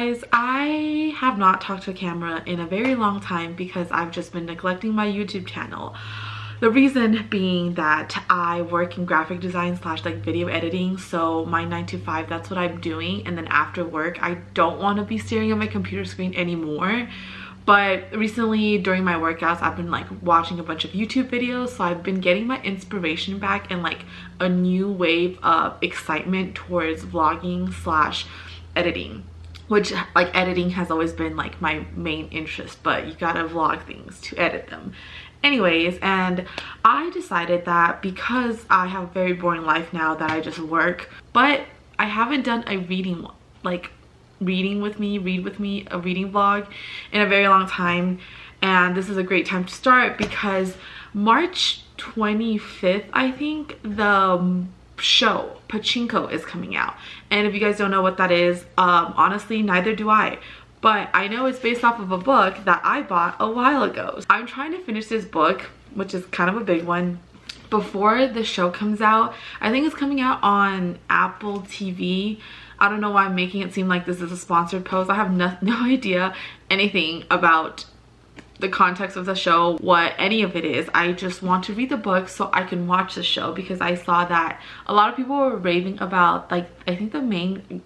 guys, I have not talked to a camera in a very long time because I've just been neglecting my YouTube channel. The reason being that I work in graphic design slash like video editing, so my 9 to 5, that's what I'm doing, and then after work I don't want to be staring at my computer screen anymore. But recently during my workouts I've been like watching a bunch of YouTube videos, so I've been getting my inspiration back and like a new wave of excitement towards vlogging slash editing, which like editing has always been like my main interest, but you gotta vlog things to edit them anyways. And I decided that because I have a very boring life now that I just work, but I haven't done a reading, like read with me a reading vlog in a very long time, and this is a great time to start because March 25th, I think, the show Pachinko is coming out. And if you guys don't know what that is, honestly neither do I, but I know it's based off of a book that I bought a while ago. I'm trying to finish this book, which is kind of a big one, before the show comes out. I think it's coming out on Apple TV. I don't know why I'm making it seem like this is a sponsored post. I have no idea anything about the context of the show, what any of it is. I just want to read the book so I can watch the show because I saw that a lot of people were raving about, like, I think the main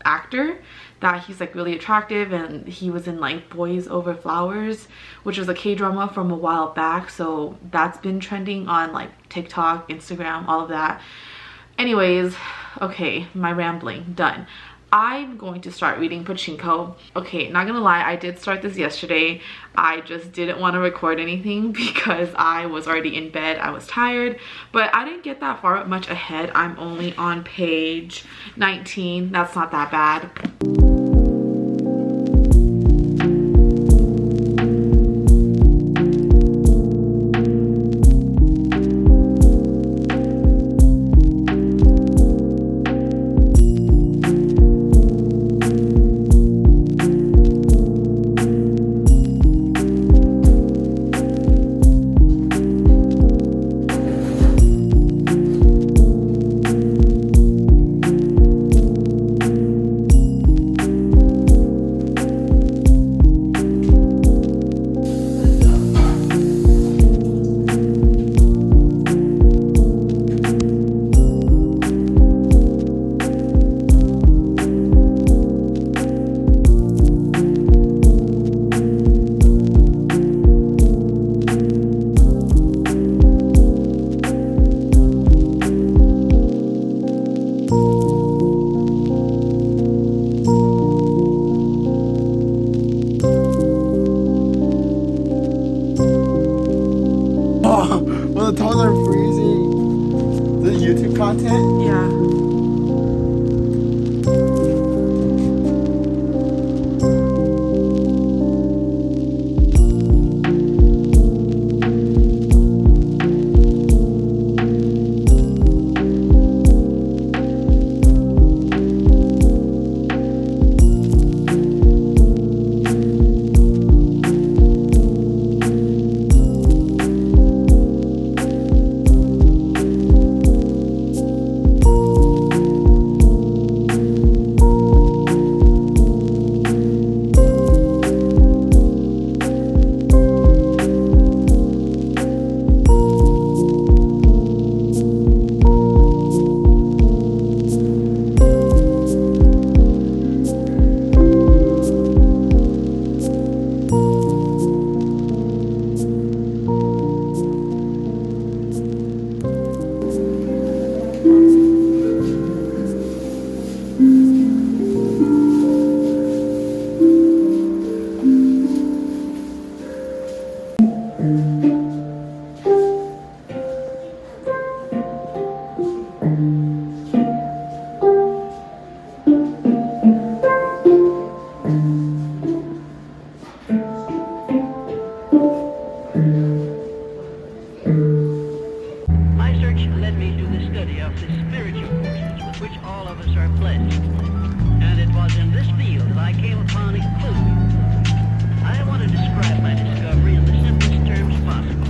actor, that he's like really attractive, and he was in like Boys Over Flowers, which was a K-drama from a while back, so that's been trending on like TikTok, Instagram, all of that. Anyways, okay, my rambling done. I'm going to start reading Pachinko. Okay, not gonna lie, I did start this yesterday. I just didn't want to record anything because I was already in bed. I was tired, but I didn't get that far much ahead. I'm only on page 19. That's not that bad. The tones are freezing. The YouTube content? Yeah. came upon a clue. I want to describe my discovery in the simplest terms possible.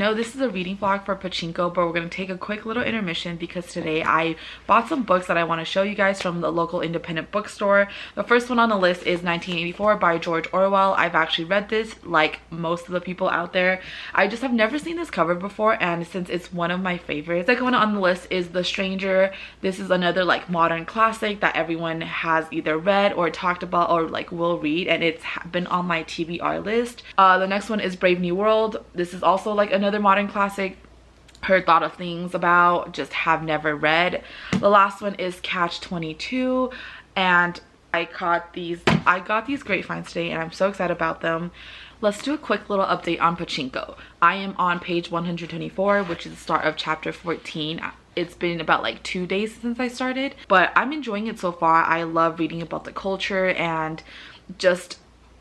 know this is a reading vlog for Pachinko, but we're going to take a quick little intermission because today I bought some books that I want to show you guys from the local independent bookstore. The first one on the list is 1984 by George Orwell. I've actually read this like most of the people out there. I just have never seen this cover before, and since it's one of my favorites. The second one on the list is The Stranger. This is another like modern classic that everyone has either read or talked about or like will read, and it's been on my TBR list. The next one is Brave New World. This is also like another modern classic. Heard a lot of things about, just have never read. The last one is Catch 22, and I got these great finds today and I'm so excited about them. Let's do a quick little update on Pachinko. I am on page 124, which is the start of chapter 14. It's been about like 2 days since I started, but I'm enjoying it so far. I love reading about the culture, and just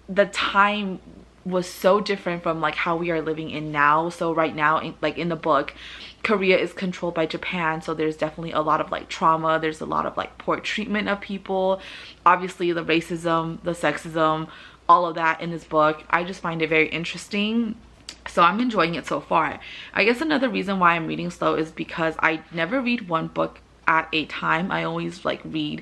the time was so different from like how we are living in now. So right now, in the book, Korea is controlled by Japan, so there's definitely a lot of like trauma. There's a lot of like poor treatment of people, obviously the racism, the sexism, all of that in this book. I just find it very interesting, so I'm enjoying it so far. I guess another reason why I'm reading slow is because I never read one book at a time. I always like read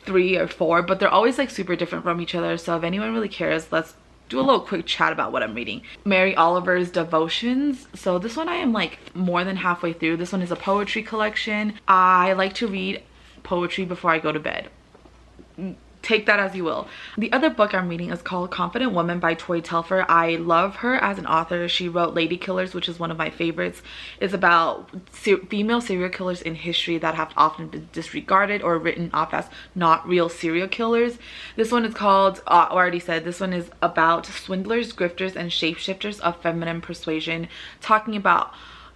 3 or 4, but they're always like super different from each other. So if anyone really cares, let's do a little quick chat about what I'm reading. Mary Oliver's Devotions. So this one I am like more than halfway through. This one is a poetry collection. I like to read poetry before I go to bed. Take that as you will. The other book I'm reading is called Confident Woman by Tori Telfer. I love her as an author. She wrote Lady Killers, which is one of my favorites. It's about female serial killers in history that have often been disregarded or written off as not real serial killers. This one is called, I already said, this one is about swindlers, grifters, and shapeshifters of feminine persuasion, talking about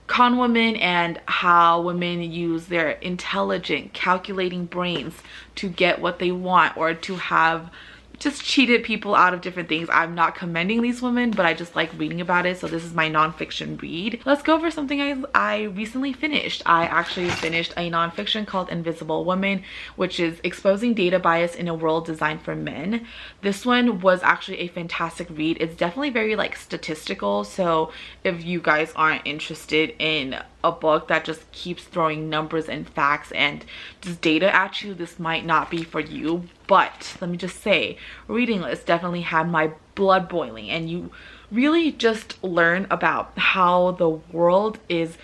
con women and how women use their intelligent, calculating brains to get what they want, or to have just cheated people out of different things. I'm not commending these women, but I just like reading about it, so this is my nonfiction read. Let's go over something I recently finished. I actually finished a nonfiction called Invisible Woman, which is exposing data bias in a world designed for men. This one was actually a fantastic read. It's definitely very like statistical, so if you guys aren't interested in a book that just keeps throwing numbers and facts and just data at you, this might not be for you. But let me just say, reading this definitely had my blood boiling, and you really just learn about how the world is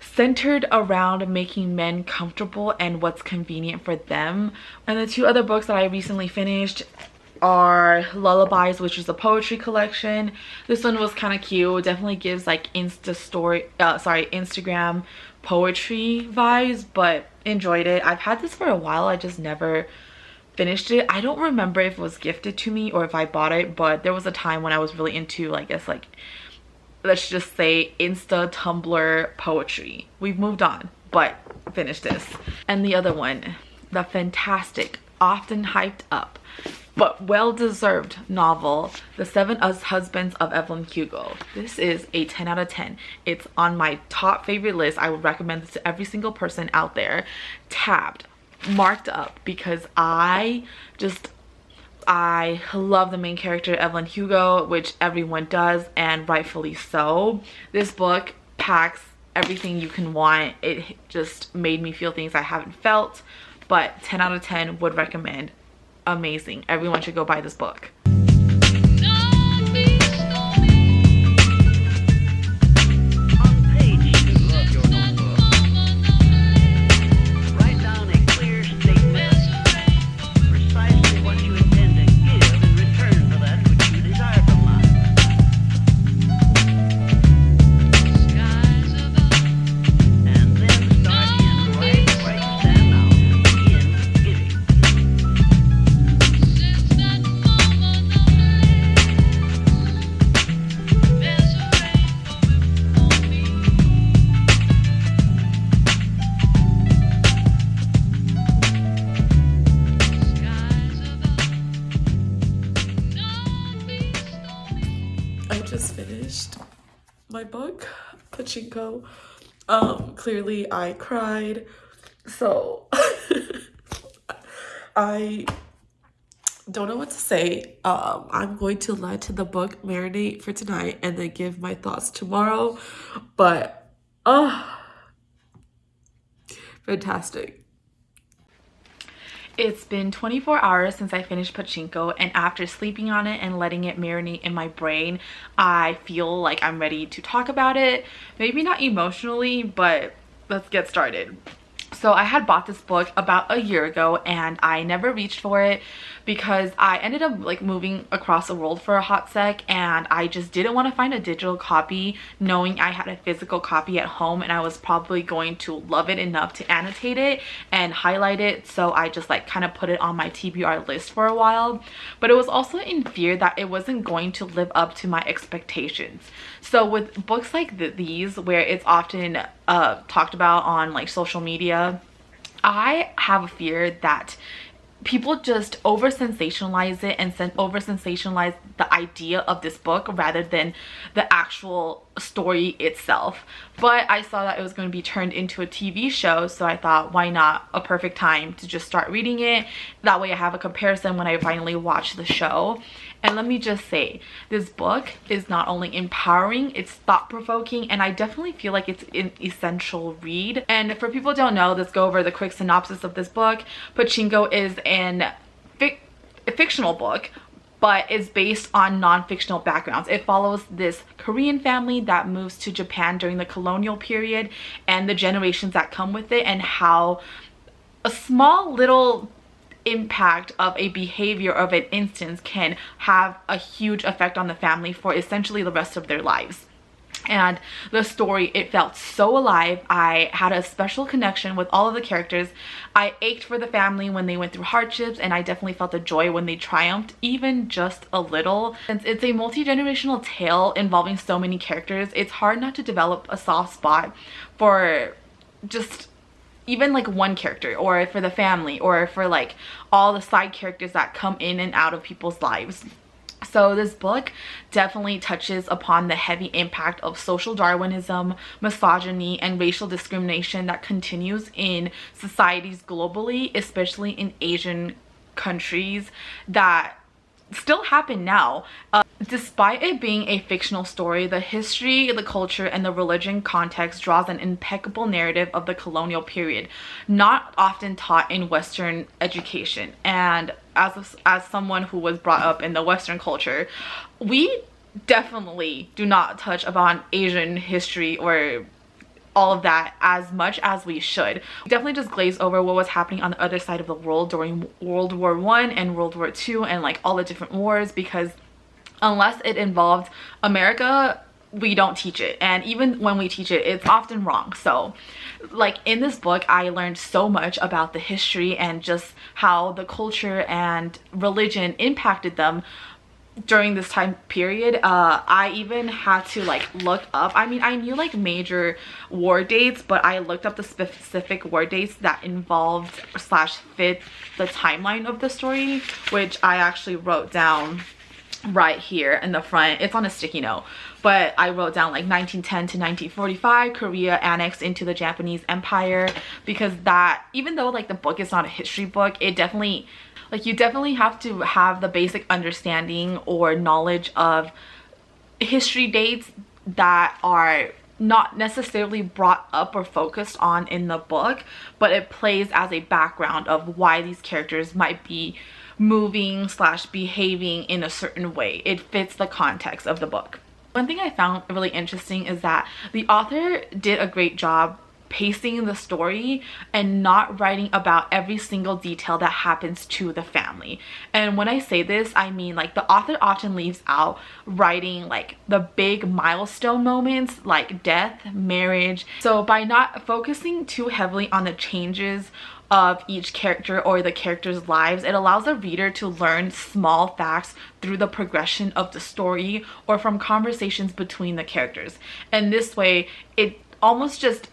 centered around making men comfortable and what's convenient for them. And the 2 other books that I recently finished are Lullabies, which is a poetry collection. This one was kind of cute. Definitely gives like Instagram poetry vibes, but enjoyed it. I've had this for a while. I just never finished it. I don't remember if it was gifted to me or if I bought it, but there was a time when I was really into, I guess, like, let's just say Tumblr poetry. We've moved on, but finished this. And the other one, the fantastic, often hyped up, but well-deserved novel, The 7 Husbands of Evelyn Hugo. This is a 10 out of 10. It's on my top favorite list. I would recommend this to every single person out there. Tabbed, marked up, because I love the main character, Evelyn Hugo, which everyone does, and rightfully so. This book packs everything you can want. It just made me feel things I haven't felt, but 10 out of 10 would recommend. Amazing. Everyone should go buy this book. My book, Pachinko. Clearly I cried, so I don't know what to say. I'm going to let the book marinate for tonight and then give my thoughts tomorrow. But fantastic. It's been 24 hours since I finished Pachinko, and after sleeping on it and letting it marinate in my brain, I feel like I'm ready to talk about it. Maybe not emotionally, but let's get started. So I had bought this book about a year ago and I never reached for it because I ended up like moving across the world for a hot sec, and I just didn't want to find a digital copy knowing I had a physical copy at home and I was probably going to love it enough to annotate it and highlight it. So I just like kind of put it on my TBR list for a while, but it was also in fear that it wasn't going to live up to my expectations. So with books like these, where it's often talked about on like social media, I have a fear that people just over sensationalize it and over sensationalize the idea of this book rather than the actual story itself. But I saw that it was going to be turned into a TV show, so I thought, why not? A perfect time to just start reading it. That way I have a comparison when I finally watch the show. And let me just say, this book is not only empowering, it's thought-provoking, and I definitely feel like it's an essential read. And for people who don't know, let's go over the quick synopsis of this book. Pachinko is a fictional book, but is based on non-fictional backgrounds. It follows this Korean family that moves to Japan during the colonial period and the generations that come with it, and how a small little impact of a behavior of an instance can have a huge effect on the family for essentially the rest of their lives. And the story, it felt so alive. I had a special connection with all of the characters. I ached for the family when they went through hardships, and I definitely felt the joy when they triumphed, even just a little. Since it's a multi-generational tale involving so many characters, it's hard not to develop a soft spot for just even like one character, or for the family, or for like all the side characters that come in and out of people's lives. So this book definitely touches upon the heavy impact of social Darwinism, misogyny, and racial discrimination that continues in societies globally, especially in Asian countries, that still happen now. Despite it being a fictional story, the history, the culture, and the religion context draws an impeccable narrative of the colonial period, not often taught in Western education. And as someone who was brought up in the Western culture, we definitely do not touch upon Asian history or all of that as much as we should. We definitely just glaze over what was happening on the other side of the world during World War I and World War II and like all the different wars, because unless it involved America, we don't teach it. And even when we teach it, it's often wrong. So like in this book, I learned so much about the history and just how the culture and religion impacted them during this time period. I even had to like look up, I mean, I knew like major war dates, but I looked up the specific war dates that involved slash fit the timeline of the story, which I actually wrote down right here in the front. It's on a sticky note, but I wrote down like 1910 to 1945, Korea annexed into the Japanese Empire, because that, even though like the book is not a history book, it definitely, like, you definitely have to have the basic understanding or knowledge of history dates that are not necessarily brought up or focused on in the book, but it plays as a background of why these characters might be moving slash behaving in a certain way. It fits the context of the book. One thing I found really interesting is that the author did a great job pacing the story and not writing about every single detail that happens to the family. And when I say this, I mean like the author often leaves out writing like the big milestone moments like death, marriage. So by not focusing too heavily on the changes of each character or the characters' lives, it allows the reader to learn small facts through the progression of the story or from conversations between the characters. And this way, it almost just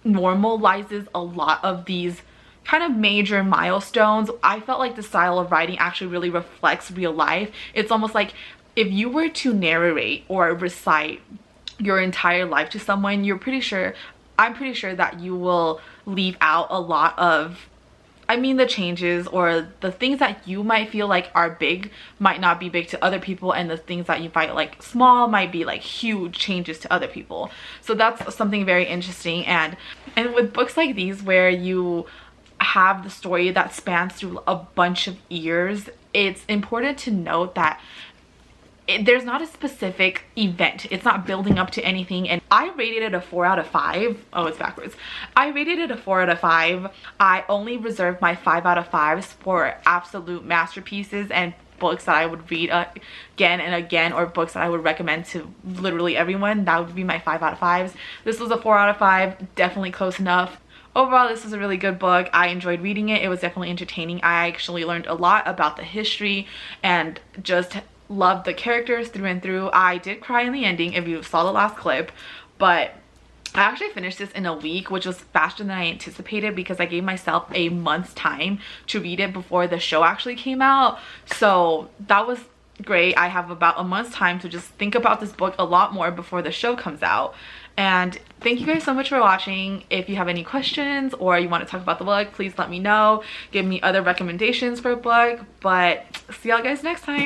normalizes a lot of these kind of major milestones. I felt like the style of writing actually really reflects real life. It's almost like if you were to narrate or recite your entire life to someone, I'm pretty sure that you will leave out a lot of I mean, the changes or the things that you might feel like are big might not be big to other people, and the things that you find like small might be like huge changes to other people. So that's something very interesting. And with books like these where you have the story that spans through a bunch of years, it's important to note that there's not a specific event. It's not building up to anything. And I rated it a 4 out of 5. Oh, it's backwards. I rated it a 4 out of 5. I only reserved my 5 out of 5s for absolute masterpieces and books that I would read again and again, or books that I would recommend to literally everyone. That would be my 5 out of 5s. This was a 4 out of 5. Definitely close enough. Overall, this was a really good book. I enjoyed reading it. It was definitely entertaining. I actually learned a lot about the history and just loved the characters through and through. I did cry in the ending if you saw the last clip, but I actually finished this in a week, which was faster than I anticipated because I gave myself a month's time to read it before the show actually came out. So that was great. I have about a month's time to just think about this book a lot more before the show comes out. And thank you guys so much for watching. If you have any questions or you want to talk about the book, please let me know. Give me other recommendations for a book. But see y'all guys next time.